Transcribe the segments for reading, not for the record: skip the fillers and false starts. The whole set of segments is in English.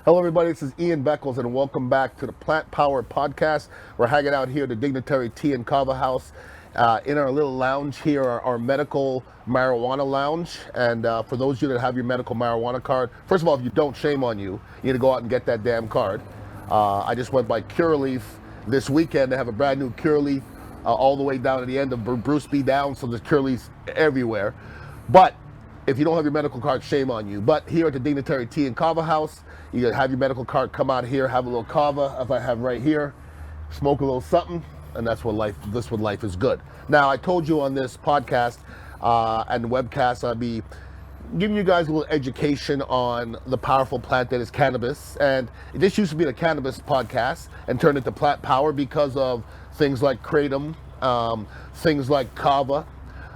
Hello, everybody. This is Ian Beckles, and welcome back to the Plant Power Podcast. We're hanging out here at the Dignitary Tea Kava House in our little lounge here, our medical marijuana lounge. And for those of you that have your medical marijuana card, first of all, if you don't, shame on you. You need to go out and get that damn card. I just went by Curaleaf this weekend. They have a brand new Curaleaf all the way down to the end of Bruce B. Down, so there's Curaleafs everywhere. But if you don't have your medical card, shame on you. But here at the Dignitary Tea Kava House, you can have your medical card, come out here, have a little kava, as I have right here, smoke a little something, and that's what life is good. Now, I told you on this podcast and webcast, I'll be giving you guys a little education on the powerful plant that is cannabis. And this used to be the cannabis podcast and turned into Plant Power because of things like kratom, things like kava,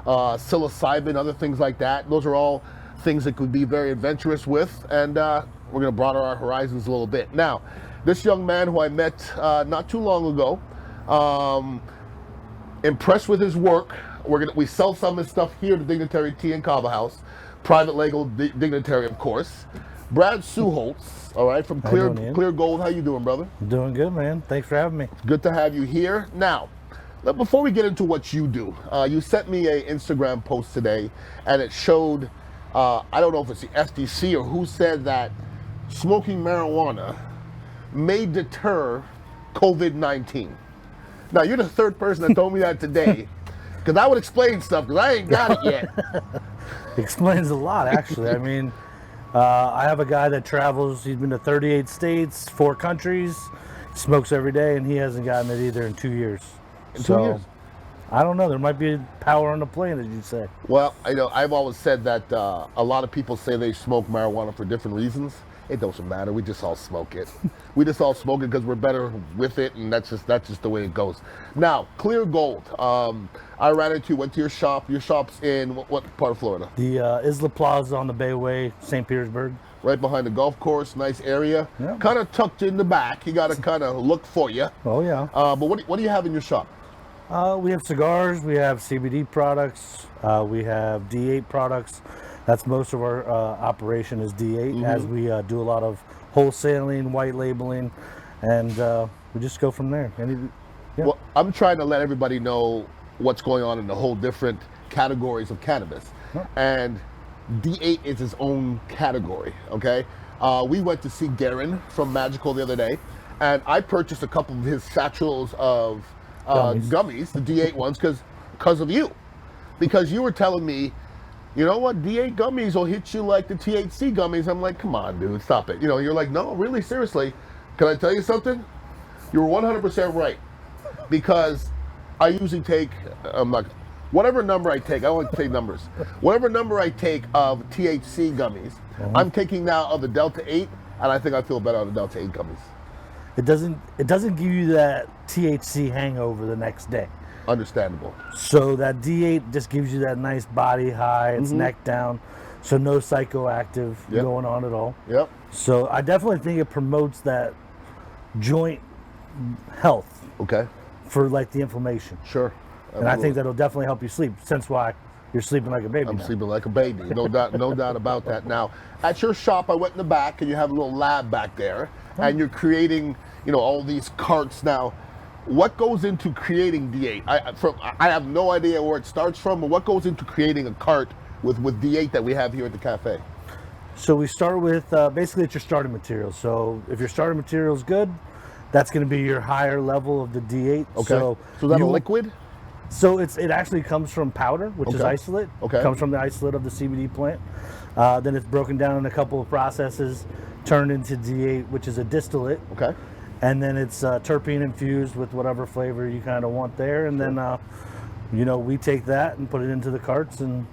psilocybin, other things like that. Those are all things that could be very adventurous with, and we're going to broaden our horizons a little bit. Now, this young man who I met not too long ago, impressed with his work. We sell some of his stuff here at the Dignitary Tea Kava House, private label Dignitary, of course. Brad Suetholtz, all right, from Clear Gold. How you doing, brother? Doing good, man. Thanks for having me. It's good to have you here. Now, before we get into what you do, you sent me an Instagram post today, and it showed, I don't know if it's the FTC or who said that smoking marijuana may deter COVID-19. Now, you're the third person that told me that today, because I would explain stuff, because I ain't got it yet. Explains a lot, actually. I mean, I have a guy that travels. He's been to 38 states, 4 countries, smokes every day, and he hasn't gotten it either in 2 years. In 2 years? I don't know. There might be power on the plane, as you say. Well, I've always said that a lot of people say they smoke marijuana for different reasons. It doesn't matter. We just all smoke it. We just all smoke it because we're better with it, and that's just the way it goes. Now, Clear Gold. I went to your shop. Your shop's in what part of Florida? The Isla Plaza on the Bayway, St. Petersburg. Right behind the golf course, nice area. Yeah. Kind of tucked in the back. You got to kind of look for you. Oh, yeah. But what do you have in your shop? We have cigars, we have CBD products, we have D8 products. That's most of our operation is D8, as we do a lot of wholesaling, white labeling, and we just go from there. Yeah. Well, I'm trying to let everybody know what's going on in the whole different categories of cannabis. Huh. And D8 is its own category, okay? We went to see Garen from Magical the other day, and I purchased a couple of his satchels of gummies, the D8 ones, because of you. Because you were telling me, you know what, D8 gummies will hit you like the THC gummies. I'm like, come on, dude, stop it. You're like, no, really, seriously. Can I tell you something? You were 100% right. Because I usually take, whatever number I take, I don't like to take numbers. Whatever number I take of THC gummies, I'm taking now of the Delta 8, and I think I feel better on the Delta 8 gummies. It doesn't give you that THC hangover the next day. Understandable. So that D8 just gives you that nice body high. It's neck down, so no psychoactive going on at all. Yep. So I definitely think it promotes that joint health. Okay. For like the inflammation. Sure. Absolutely. And I think that'll definitely help you sleep. Since why you're sleeping like a baby. I'm now. sleeping like a baby. No doubt, no doubt about that. Now, at your shop, I went in the back, and you have a little lab back there, and you're creating, all these carts. Now, what goes into creating D8? I have no idea where it starts from, but what goes into creating a cart with D8 that we have here at the cafe? So we start with basically it's your starting material. So if your starting material is good, that's going to be your higher level of the D8. Okay. So is that a liquid? So it actually comes from powder, which is isolate. Okay. It comes from the isolate of the CBD plant. Then it's broken down in a couple of processes, turned into D8, which is a distillate. Okay. And then it's terpene infused with whatever flavor you kind of want there. And then, we take that and put it into the carts and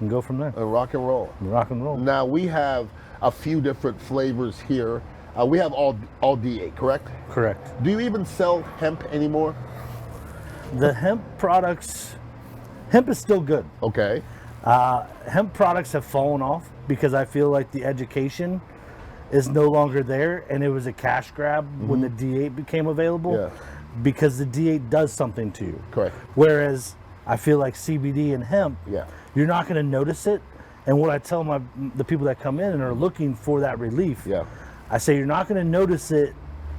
go from there. And rock and roll. Rock and roll. Now, we have a few different flavors here. We have all D8, correct? Correct. Do you even sell hemp anymore? The hemp products, hemp is still good. Okay. Hemp products have fallen off because I feel like the education is no longer there, and it was a cash grab when the D8 became available because the D8 does something to you. Correct. Whereas I feel like CBD and hemp, Yeah. you're not going to notice it. And what I tell the people that come in and are looking for that relief, Yeah. I say you're not going to notice it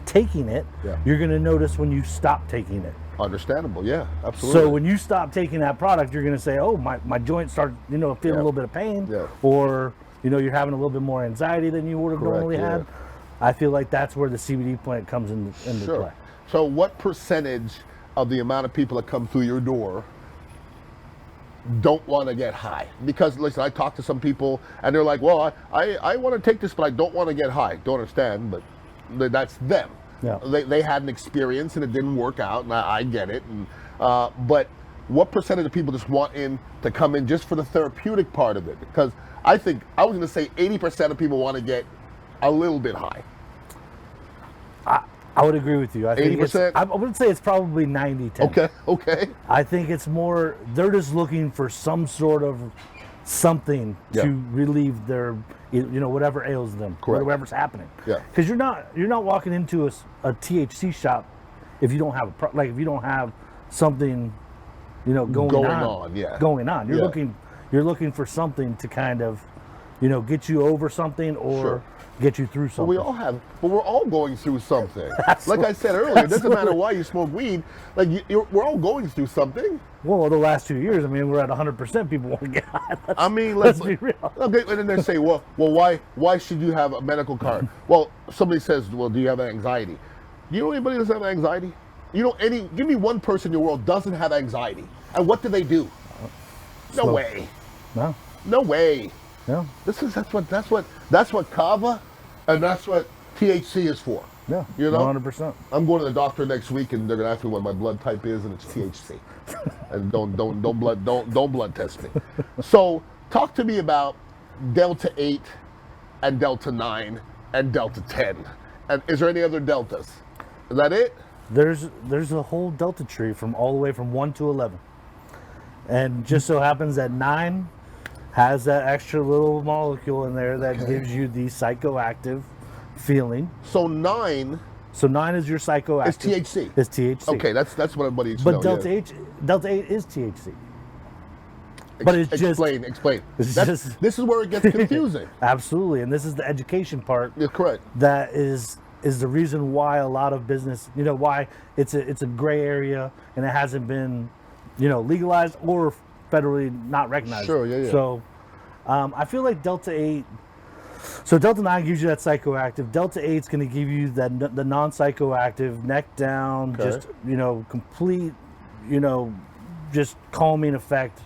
taking it. Yeah. You're going to notice when you stop taking it. Understandable, yeah, absolutely. So when you stop taking that product, you're going to say, oh, my joints start, feeling a little bit of pain, or, you're having a little bit more anxiety than you would have normally had. I feel like that's where the CBD plant comes into play. So what percentage of the amount of people that come through your door don't want to get high? Because listen, I talk to some people and they're like, well, I want to take this, but I don't want to get high. Don't understand, but that's them. Yeah. They had an experience and it didn't work out, and I get it. And, but what percentage of people just want to come in just for the therapeutic part of it? Because I was going to say 80% of people want to get a little bit high. I would agree with you. I think 80%? I wouldn't say it's probably 90-10. Okay. I think it's more, they're just looking for some sort of something to relieve their, whatever ails them, whatever's happening. Yeah. Because you're not walking into a THC shop if you don't have if you don't have something, going on. You're looking for something to kind of, get you over something or get you through something. But we're all going through something. Like I said earlier, it doesn't matter why you smoke weed. Like we're all going through something. Well, the last 2 years, we're at 100% people want to get high. Let's be real. Okay, and then they say, well, why should you have a medical card? Well, somebody says, well, do you have anxiety? Do you know anybody that doesn't have anxiety? Give me one person in your world doesn't have anxiety. And what do they do? No way. No way. No. That's what kava and that's what THC is for. Yeah. 100%. I'm going to the doctor next week and they're gonna ask me what my blood type is, and it's THC. And don't blood test me. So talk to me about Delta 8 and Delta 9 and Delta 10. And is there any other deltas? Is that it? There's a whole delta tree from all the way from 1 to 11. And just so happens that 9 has that extra little molecule in there that gives you the psychoactive feeling. So 9 is your psychoactive. It's THC. It's THC. Okay, that's what everybody needs to know. But Delta 8 is THC. But it's explain. This is where it gets confusing. Absolutely, and this is the education part. You're correct. That is the reason why a lot of business, why it's a gray area and it hasn't been, legalized or federally not recognized. Sure, yeah. So I feel like Delta 8, so Delta 9 gives you that psychoactive. Delta 8 is going to give you the non-psychoactive, neck down, just, complete, just calming effect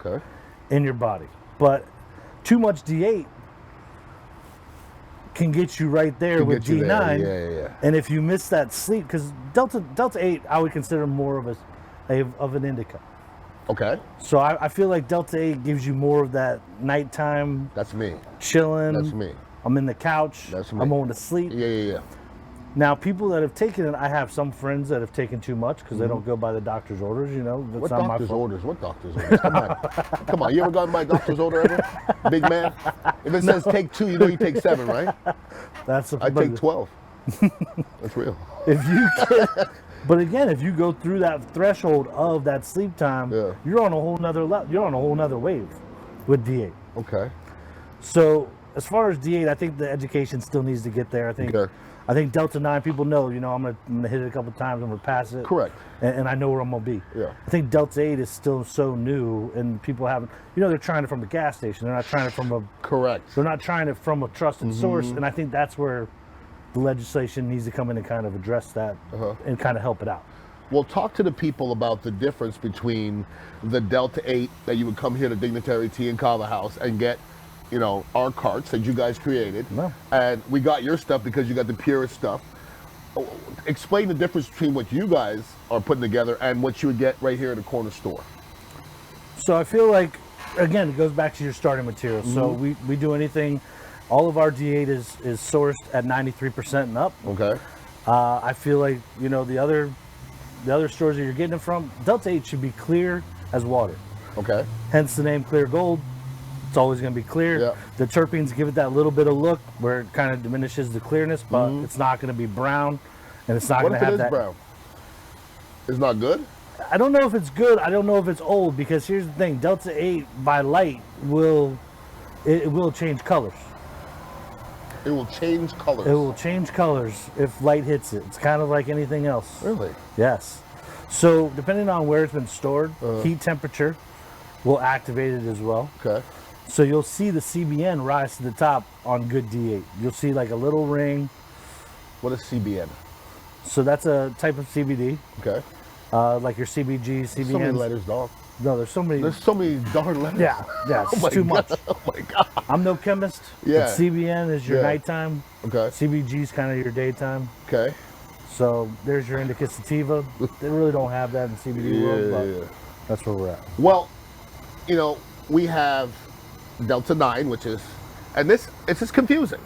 in your body. But too much D8 can get you right there with D9. Yeah. And if you miss that sleep, because Delta 8, I would consider more of an indica. Okay. So I feel like Delta 8 gives you more of that nighttime. That's me. Chilling. That's me. I'm in the couch. That's me. I'm going to sleep. Yeah. Now, people that have taken it, I have some friends that have taken too much because they don't go by the doctor's orders, What doctor's orders? What doctor's orders? Come on. You ever gotten my doctor's order ever? Big man? If it says take 2, you take 7, right? I take 12. That's real. But again, if you go through that threshold of that sleep time, you're on a whole nother You're on a whole nother wave with D8. Okay. So as far as D8, I think the education still needs to get there. I think Delta 9, people know, I'm gonna hit it a couple of times, I'm gonna pass it. Correct. And I know where I'm gonna be. Yeah. I think Delta 8 is still so new, and people haven't, they're trying it from a gas station. They're not trying it from a. Correct. They're not trying it from a trusted source, and I think that's where the legislation needs to come in and kind of address that and kind of help it out. Well, talk to the people about the difference between the Delta 8 that you would come here to Dignitary Tea and Kava House and get, our carts that you guys created. No. And we got your stuff because you got the purest stuff. Explain the difference between what you guys are putting together and what you would get right here in the corner store. So I feel like, again, it goes back to your starting material. So we do anything. All of our D8 is sourced at 93% and up. Okay. I feel like, the other stores that you're getting it from, Delta 8 should be clear as water. Okay. Hence the name Clear Gold. It's always going to be clear. Yeah. The terpenes give it that little bit of look where it kind of diminishes the clearness, but it's not going to be brown, and it's not going to have that. What if it is brown? It's not good? I don't know if it's good. I don't know if it's old, because here's the thing. Delta 8 by light will change colors. It will change colors. It will change colors if light hits it. It's kind of like anything else. Really? Yes. So depending on where it's been stored, heat temperature will activate it as well. Okay. So you'll see the CBN rise to the top on good D8. You'll see like a little ring. What is CBN? So that's a type of CBD, Okay. like your CBG, CBN. So many letters, dog. No, there's so many. There's so many darn letters. Yeah, it's my too God. much. Oh my God. I'm no chemist. Yeah. But CBN is your Yeah. nighttime. Okay. CBG is kind of your daytime. Okay. So there's your indica sativa. They really don't have that in CBD world, but that's where we're at. Well, you know, we have Delta 9, which is, and it's just confusing.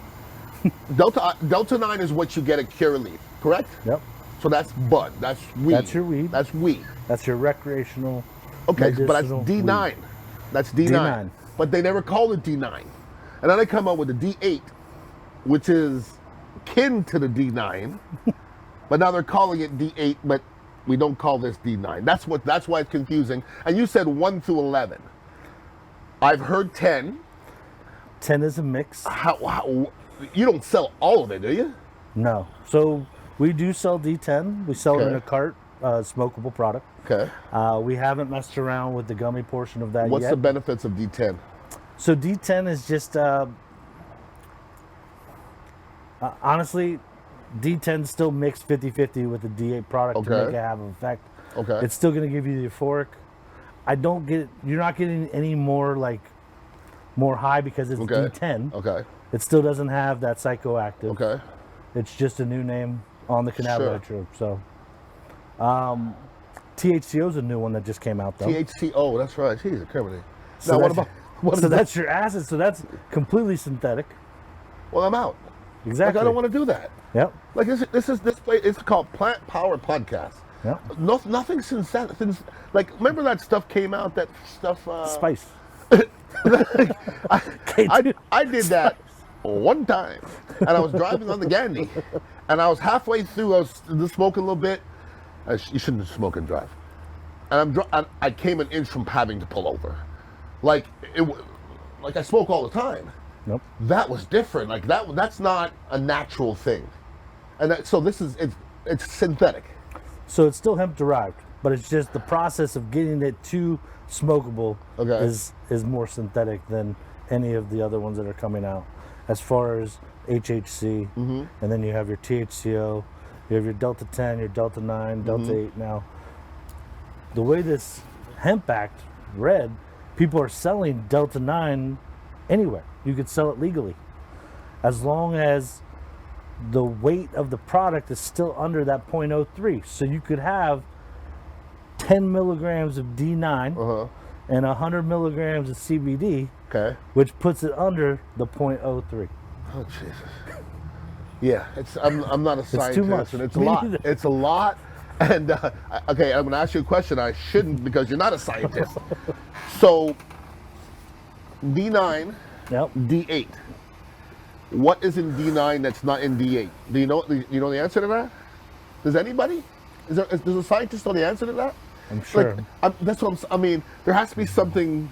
Delta 9 is what you get at Curaleaf, correct? Yep. So that's bud. That's weed. That's your weed. That's weed. That's your recreational. Okay, but that's medicinal D9. weed. That's D9. D9. But they never call it D9. And then they come out with the D8, which is kin to the D9. But now they're calling it D8, but we don't call this D9. That's why it's confusing. And you said 1 through 11. I've heard 10. 10 is a mix. How you don't sell all of it, do you? No. So we do sell D10. We sell it in Okay. a cart, smokable product. Okay. We haven't messed around with the gummy portion of that What's yet. the benefits of D10? So D10 is just, honestly, D10 still mixed 50-50 with the D8 product to Okay. make it have an effect. Okay. It's still going to give you the euphoric. You're not getting any more more high because it's Okay. D10. Okay. It still doesn't have that psychoactive. Okay. It's just a new name on the cannabinoid trope. So, THCO is a new one that just came out though. THCO, that's right. Jeez, criminal. So Now, what that's- about So that's your acid. So that's completely synthetic. Well, I'm out. Exactly. Like, I don't want to do that. Yep. Like this place. It's called Plant Power Podcast. Yep. Nothing synthetic. Like, remember that stuff came out? That stuff. Spice. I did that one time, and I was driving on the Gandhi, and I was halfway through. I was just smoking a little bit. You shouldn't smoke and drive. And I came an inch from having to pull over. Like I smoke all the time. Nope. That was different. Like that's not a natural thing. And so it's synthetic. So it's still hemp derived, but it's just the process of getting it to smokable Okay. is more synthetic than any of the other ones that are coming out. As far as HHC, and then you have your THCO, you have your Delta 10, your Delta 9, Delta 8. Now, the way this Hemp Act read, people are selling Delta 9 anywhere. You could sell it legally, as long as the weight of the product is still under that 0.03. So you could have 10 milligrams of D9 and 100 milligrams of CBD, Okay. which puts it under the 0.03. Oh Jesus. Yeah, I'm not a scientist, too much. and it's a Me lot. neither. It's a lot. And okay, I'm going to ask you a question. I shouldn't because you're not a scientist. So D9, Yep. D8. What is in D9 that's not in D8? Do you know the answer to that? Does anybody? Does a scientist know the answer to that? I'm sure. That's what I mean. There has to be something.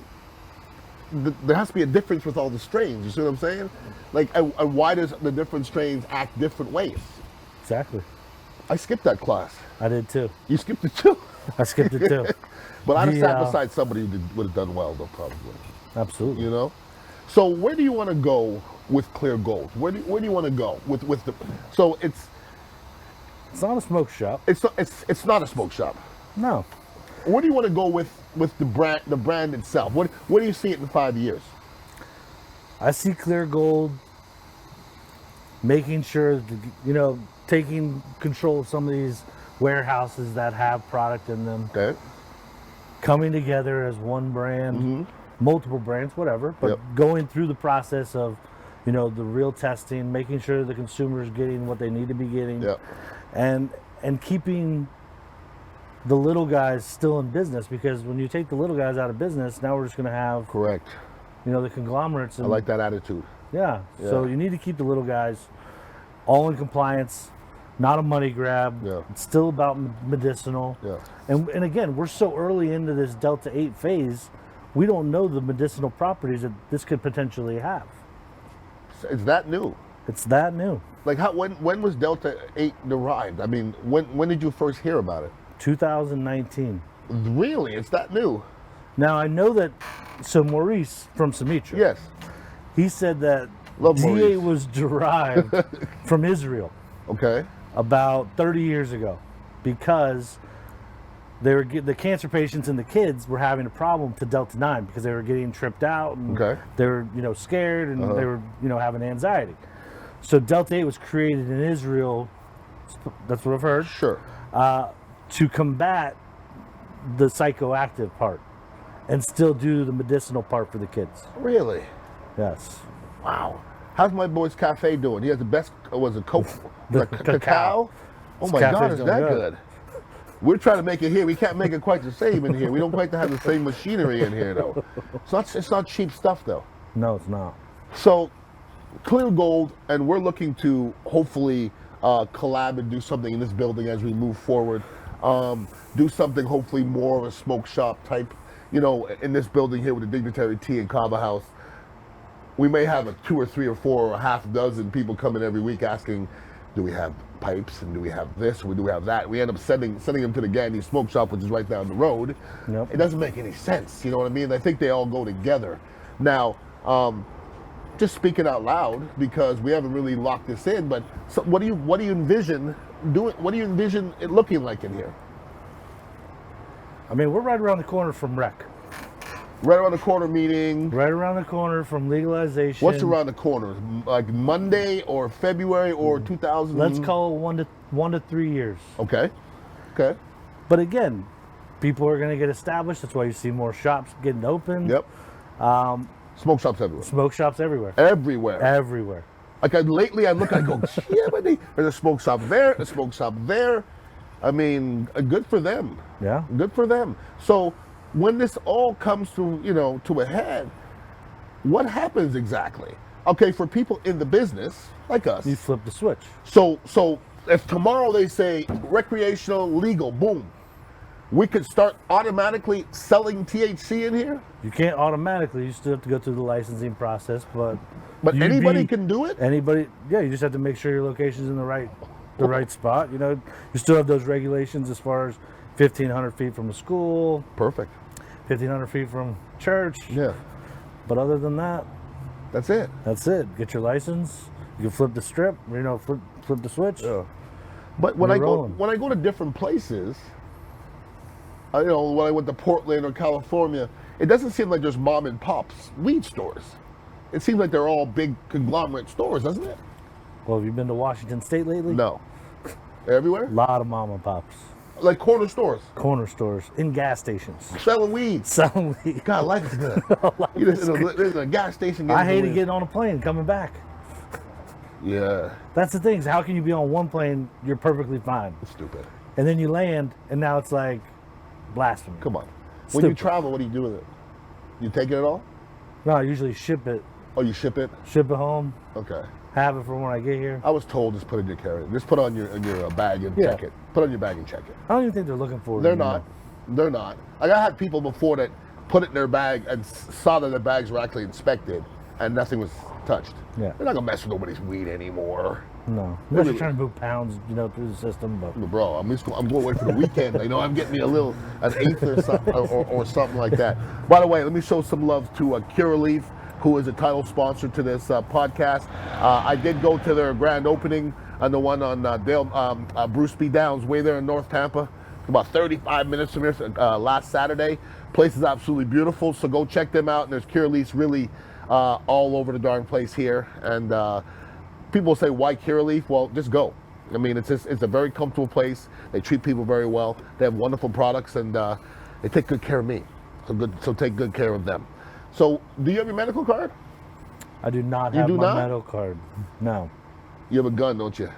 There has to be a difference with all the strains. You see what I'm saying? Like, why does the different strains act different ways? Exactly. I skipped that class. I did too. You skipped it too. I skipped it too. But I'd have sat The, beside somebody who would have done well, though, probably. Absolutely. You know. So where do you want to go with Clear Gold? Where do you want to go with the? So it's not a smoke shop. it's not a smoke shop. No. Where do you want to go with the brand itself? What do you see it in 5 years? I see Clear Gold making sure that, taking control of some of these warehouses that have product in them, Okay. coming together as one brand, multiple brands, whatever, but going through the process of, the real testing, making sure the consumer is getting what they need to be getting, Yep. and keeping the little guys still in business, because when you take the little guys out of business, now we're just going to have, Correct. the conglomerates. I And, like that attitude. yeah. So you need to keep the little guys all in compliance, not a money grab. Yeah. It's still about medicinal. Yeah. And again, we're so early into this Delta 8 phase, we don't know the medicinal properties that this could potentially have. It's that new. It's that new. Like when was Delta 8 derived? I mean, when did you first hear about it? 2019. Really? It's that new? Now I know that. So Maurice from Sumitra, Yes. he said that Love D8 Maurice. was derived from Israel Okay. about 30 years ago, because the cancer patients and the kids were having a problem to Delta 9 because they were getting tripped out and Okay. they were scared and they were having anxiety. So Delta 8 was created in Israel. That's what I've heard. Sure. To combat the psychoactive part and still do the medicinal part for the kids. Really? Yes. Wow. How's my boy's cafe doing? He has the best. Was it The cacao? Oh His my God, cafe's is doing that good. good? We're trying to make it here. We can't make it quite the same in here. We don't quite have the same machinery in here, though. It's not cheap stuff, though. No, it's not. So, clear gold, and we're looking to hopefully collab and do something in this building as we move forward. Do something hopefully more of a smoke shop type, in this building here with the Dignitary Tea and Kava House. We may have 2 or 3 or 4 or a half dozen people coming every week asking, do we have pipes and do we have this or do we have that? We end up sending them to the Gandhi Smoke Shop, which is right down the road. Yep. It doesn't make any sense, you know what I mean? I think they all go together. Now, just speaking out loud, because we haven't really locked this in, but so what do you envision doing? What do you envision it looking like in here? I mean, we're right around the corner from rec. Right around the corner meeting. Right around the corner from legalization. What's around the corner? Like Monday or February or 2000? Let's call it 1 to 3 years. Okay. Okay. But again, people are going to get established. That's why you see more shops getting open. Yep. Smoke shops everywhere. Smoke shops everywhere. Everywhere. Everywhere. Like lately, I look, I go, yeah, but there's a smoke shop there, a smoke shop there. I mean, good for them. Yeah. Good for them. So when this all comes to to a head, what happens exactly? Okay, for people in the business like us. You flip the switch. So if tomorrow they say recreational, legal, boom, we could start automatically selling THC in here? You can't automatically. You still have to go through the licensing process, but Anybody can do it? Anybody, yeah. You just have to make sure your location's in the right spot. You still have those regulations as far as 1,500 feet from a school, Perfect. 1,500 feet from church. Yeah. But other than that, That's it. that's it. Get your license. You can flip the strip. Flip the switch. Yeah. But when You're I go rolling. when I go to different places, when I went to Portland or California, it doesn't seem like there's mom and pops weed stores. It seems like they're all big conglomerate stores, doesn't it? Well, have you been to Washington State lately? No. Everywhere? A lot of mom and pops. Like corner stores. Corner stores, in gas stations, Selling weed. selling weed. God, life is good. You're just in a gas station. I getting hated weed. getting on a plane and coming back. Yeah. That's the thing. Is how can you be on one plane, you're perfectly fine, Stupid. and then you land, and now it's like blasphemy. Come on. When you Stupid. travel, what do you do with it? You take it all? No, I usually ship it Ship it? home, Okay. have it for when I get here. I was told just put it in your carry. Just put it on your bag and Yeah. check it. Put it on your bag and check it. I don't even think they're looking for it. They're anymore. not. They're not. Like I had people before that put it in their bag and saw that their bags were actually inspected and nothing was touched. Yeah. They're not gonna mess with nobody's weed anymore. No, unless you're trying to move pounds, through the system. But Bro, I'm going away for the weekend. I'm getting me an eighth or something or something like that. By the way, let me show some love to Curaleaf, who is a title sponsor to this podcast. I did go to their grand opening on the one on Bruce B. Downs, way there in North Tampa, about 35 minutes from here, last Saturday. Place is absolutely beautiful, so go check them out. And there's Curaleafs really all over the darn place here. And people say, why Curaleaf? Well, just go. I mean, it's a very comfortable place. They treat people very well. They have wonderful products, and they take good care of me. So take good care of them. So, do you have your medical card? I do not You have do my not? medical card. No, You have a gun, don't you?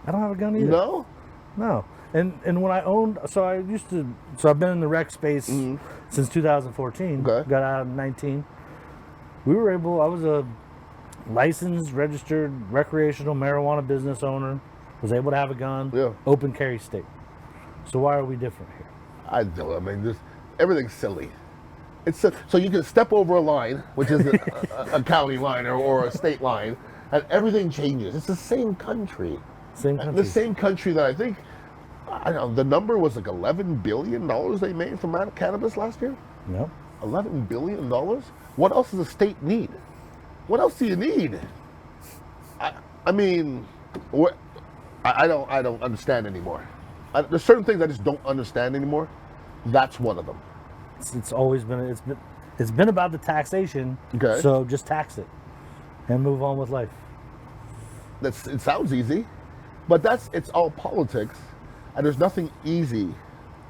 I don't have a gun either. No? No. And when I owned, so I've been in the rec space since 2014. Okay. Got out in 19. I was a licensed, registered recreational marijuana business owner. Was able to have a gun. Yeah. Open carry state. So why are we different here? I don't. I mean, everything's silly. So you can step over a line, which is a county line or a state line, and everything changes. It's the same country. Same country. The same country that I think, I don't know, the number was like $11 billion they made from cannabis last year? Yep. $11 billion? What else does a state need? What else do you need? I mean, I don't understand anymore. There's certain things I just don't understand anymore. That's one of them. It's always been it's been about the taxation. Okay. So just tax it and move on with life. It sounds easy, but it's all politics, and there's nothing easy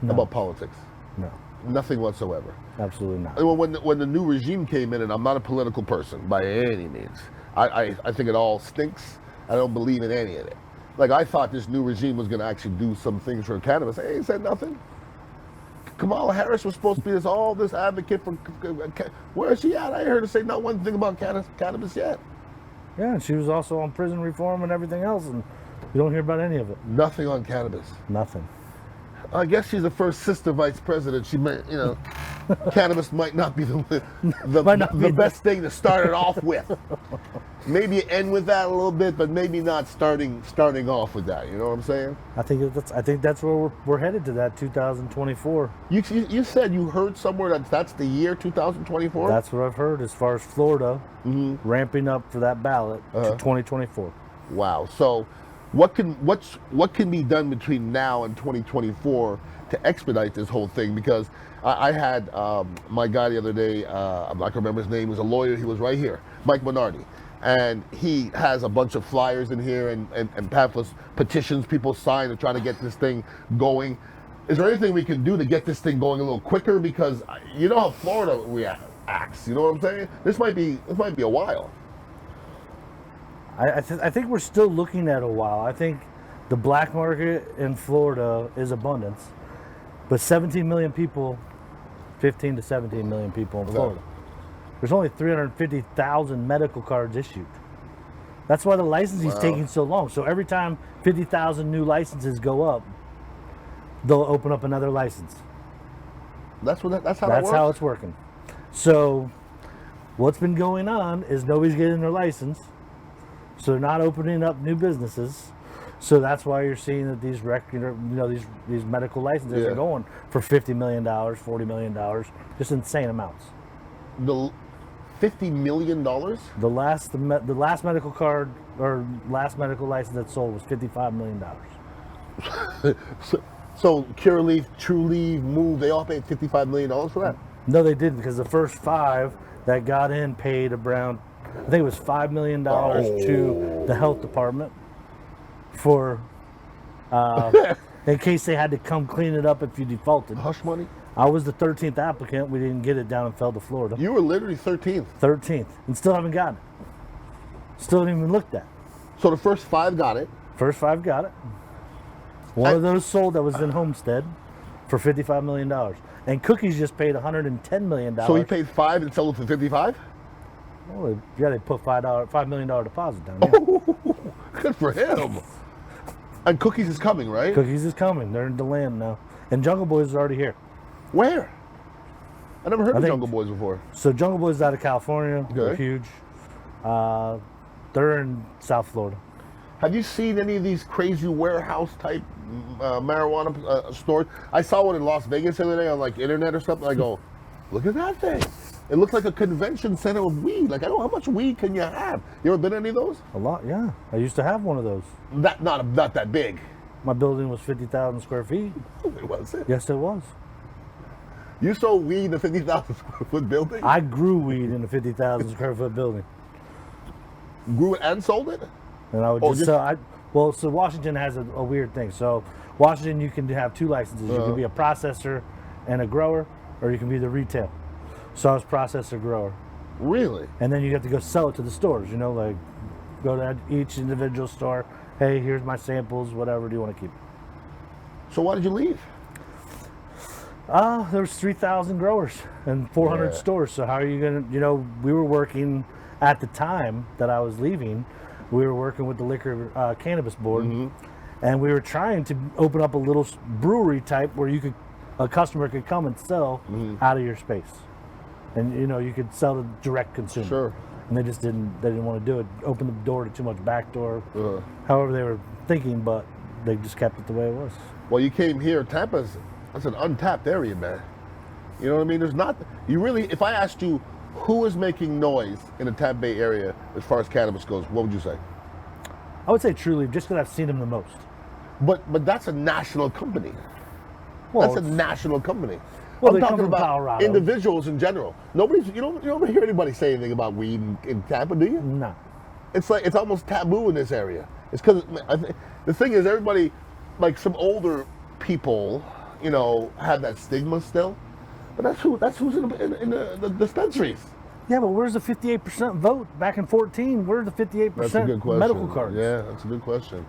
about politics. No. Nothing whatsoever. Absolutely not. Well, when the new regime came in, and I'm not a political person by any means, I think it all stinks. I don't believe in any of it. Like, I thought this new regime was going to actually do some things for cannabis. They ain't said nothing. Kamala Harris was supposed to be this advocate for. Where is she at? I ain't heard her say not one thing about cannabis yet. Yeah, and she was also on prison reform and everything else, and you don't hear about any of it. Nothing on cannabis. Nothing. I guess she's the first sister vice president. She might, cannabis might not be the best thing to start it off with. Maybe end with that a little bit, but maybe not starting off with that. You know what I'm saying? I think that's where we're headed to, that 2024. You said you heard somewhere that's the year 2024. That's what I've heard as far as Florida ramping up for that ballot to 2024. Wow. So, what can be done between now and 2024 to expedite this whole thing? Because I had my guy the other day. I'm not gonna remember his name. He was a lawyer. He was right here, Mike Minardi. And he has a bunch of flyers in here and pamphlets, petitions people sign to try to get this thing going. Is there anything we can do to get this thing going a little quicker? Because you know how Florida acts. You know what I'm saying? This might be a while. I think we're still looking at a while. I think the black market in Florida is abundance, but 17 million people, 15 to 17 million people in Florida. There's only 350,000 medical cards issued. That's why the licensing is taking so long. So every time 50,000 new licenses go up, they'll open up another license. That's how that works? That's how it's working. So what's been going on is nobody's getting their license. So they're not opening up new businesses. So that's why you're seeing that these these medical licenses are going for $50 million, $40 million, just insane amounts. The $50 million? The last medical card or last medical license that sold was $55 million. So Curaleaf, Trulieve, Move, they all paid $55 million for that? No, they didn't, because the first 5 that got in paid around, I think it was $5 million to the health department for in case they had to come clean it up if you defaulted. Hush money? I was the 13th applicant. We didn't get it down and fell to Florida. You were literally 13th. 13th, and still haven't gotten it. Still haven't even looked at. So the first 5 got it. First 5 got it. One of those sold that was in Homestead for $55 million. And Cookies just paid $110 million. So he paid 5 and sold it for 55? Well, yeah, they put $5 million deposit down. Yeah. Good for him. And Cookies is coming, right? Cookies is coming. They're in the land now. And Jungle Boys is already here. Where? I never heard of Jungle Boys before. So Jungle Boys is out of California. Okay. They're huge. They're in South Florida. Have you seen any of these crazy warehouse type marijuana stores? I saw one in Las Vegas the other day on like internet or something. I go, look at that thing. It looks like a convention center of weed. Like, I don't know, how much weed can you have? You ever been to any of those? A lot, yeah. I used to have one of those. Not that big. My building was 50,000 square feet. Was it? Yes, it was. You sold weed in a 50,000 square foot building? I grew weed in a 50,000 square foot building. Grew it and sold it? And I would sell. So Washington has a weird thing. So Washington, you can have 2 licenses. You can be a processor and a grower, or you can be the retail. So I was processor grower. Really? And then you have to go sell it to the stores, like go to each individual store. Hey, here's my samples, whatever, do you want to keep? So why did you leave? There was 3,000 growers and 400 stores. So how are you going to, we were working at the time that I was leaving, we were working with the Liquor Cannabis Board, and we were trying to open up a little brewery type where a customer could come and sell out of your space. And you could sell to direct consumer. Sure. and they didn't want to do it. Open the door to too much backdoor. Uh-huh. However they were thinking, but they just kept it the way it was. Well, you came here. That's an untapped area, man. You know what I mean? If I asked you who is making noise in the Tampa Bay area as far as cannabis goes, what would you say? I would say True Leaf, just because I've seen them the most. But that's a national company. Well, That's a national company. Well, I'm they come talking from about Colorado. individuals in general. You don't hear anybody say anything about weed in Tampa, do you? No. It's like it's almost taboo in this area. It's because the thing is, everybody, like some older people, have that stigma still. But that's who's in the dispensaries. Yeah, but where's the 58% vote back in 14? Where's the 58% That's a good question. medical cards? Yeah, that's a good question.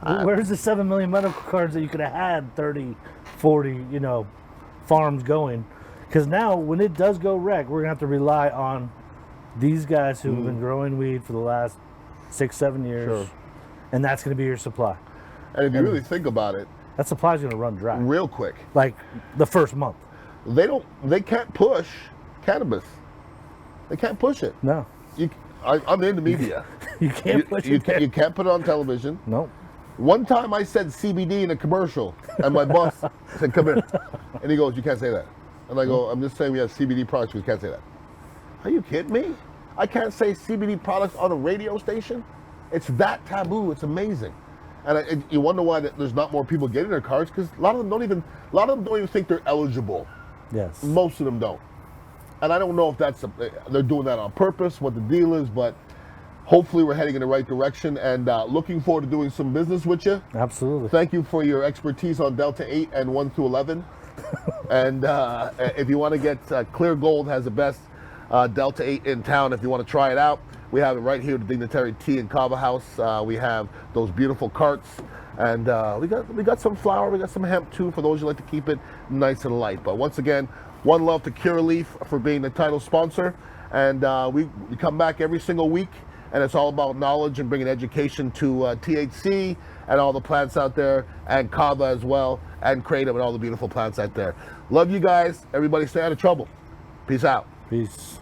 Where's the 7 million medical cards that you could have had 30, 40, farms going? Because now, when it does go rec, we're going to have to rely on these guys who have been growing weed for the last 6-7 years. Sure. And that's going to be your supply. And if you really think about it, that supply is going to run dry. real quick, Like the first month. they can't push cannabis. They can't push it. No. I'm in the media. You can't push You it there. can't put it on television. Nope. One time I said CBD in a commercial, and my boss said, "Come here," and he goes, "You can't say that." And I go, "I'm just saying we have CBD products. We can't say that." Are you kidding me? I can't say CBD products on a radio station. It's that taboo. It's amazing, and you wonder why there's not more people getting their cards, because a lot of them don't even think they're eligible. Yes. Most of them don't, and I don't know if they're doing that on purpose, what the deal is, but hopefully we're heading in the right direction, and looking forward to doing some business with you. Absolutely. Thank you for your expertise on Delta 8 and 1 through 11. And if you want to get Clear Gold has the best Delta 8 in town. If you want to try it out, we have it right here at the Dignitary Tea Kava House. We have those beautiful carts, and we got some flour, we got some hemp too, for those who like to keep it nice and light. But once again, one love to Curaleaf for being the title sponsor, and we come back every single week. And it's all about knowledge and bringing education to THC and all the plants out there, and kava as well, and kratom and all the beautiful plants out there. Love you guys. Everybody stay out of trouble. Peace out. Peace.